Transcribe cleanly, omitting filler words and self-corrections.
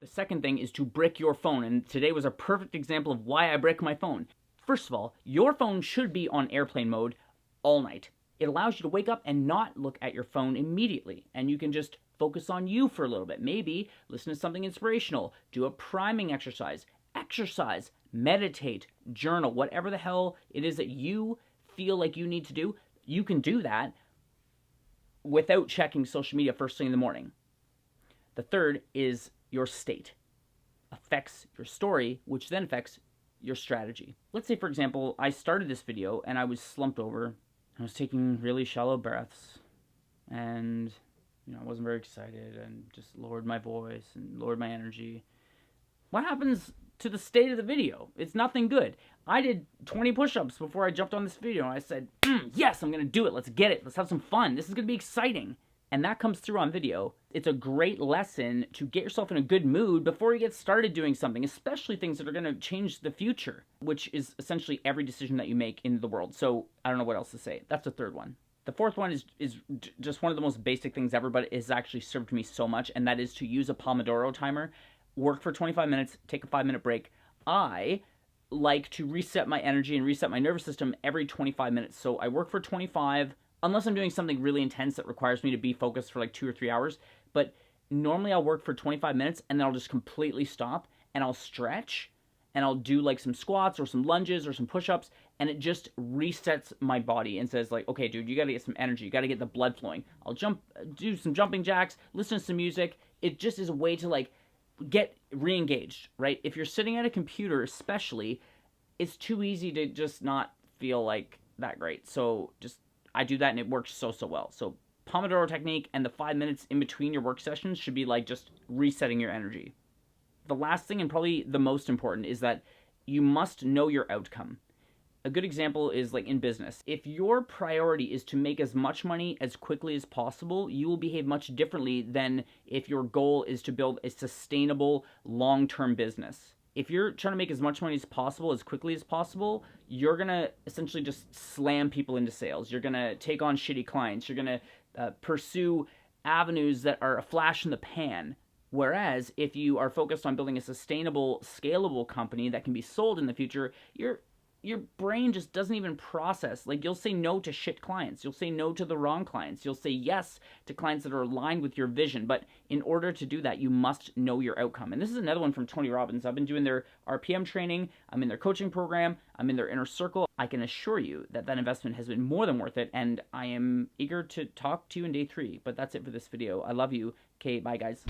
The second thing is to brick your phone, and today was a perfect example of why I brick my phone. First of all, your phone should be on airplane mode all night. It allows you to wake up and not look at your phone immediately, and you can just focus on you for a little bit. Maybe listen to something inspirational, do a priming exercise, meditate, journal, whatever the hell it is that you feel like you need to do. You can do that without checking social media first thing in the morning. The third is your state affects your story, which then affects your strategy. Let's say, for example, I started this video and I was slumped over. I was taking really shallow breaths and I wasn't very excited and just lowered my voice and lowered my energy. What happens to the state of the video? It's nothing good. I did 20 push-ups before I jumped on this video and I said, yes, I'm going to do it. Let's get it. Let's have some fun. This is going to be exciting. And that comes through on video. It's a great lesson to get yourself in a good mood before you get started doing something, especially things that are going to change the future, which is essentially every decision that you make in the world. So I don't know what else to say. That's the third one. The fourth one is just one of the most basic things ever, but it has actually served me so much, and that is to use a Pomodoro timer. Work for 25 minutes, take a 5-minute break. I like to reset my energy and reset my nervous system every 25 minutes. So I work for 25, unless I'm doing something really intense that requires me to be focused for like 2 or 3 hours. But normally I'll work for 25 minutes and then I'll just completely stop and I'll stretch and I'll do like some squats or some lunges or some push-ups, and it just resets my body and says like, okay, dude, you gotta get some energy, you gotta get the blood flowing. I'll do some jumping jacks, listen to some music. It just is a way to like get re-engaged, right? If you're sitting at a computer especially, it's too easy to just not feel like that great. So just I do that and it works so well. So Pomodoro technique and the 5 minutes in between your work sessions should be like just resetting your energy. The last thing, and probably the most important, is that you must know your outcome. A good example is like in business. If your priority is to make as much money as quickly as possible, you will behave much differently than if your goal is to build a sustainable long-term business. If you're trying to make as much money as possible, as quickly as possible, you're going to essentially just slam people into sales. You're going to take on shitty clients. You're going to pursue avenues that are a flash in the pan. Whereas if you are focused on building a sustainable, scalable company that can be sold in the future, your brain just doesn't even process. Like, you'll say no to shit clients. You'll say no to the wrong clients. You'll say yes to clients that are aligned with your vision. But in order to do that, you must know your outcome. And this is another one from Tony Robbins. I've been doing their RPM training. I'm in their coaching program. I'm in their inner circle. I can assure you that that investment has been more than worth it. And I am eager to talk to you in day 3. But that's it for this video. I love you. Okay, bye guys.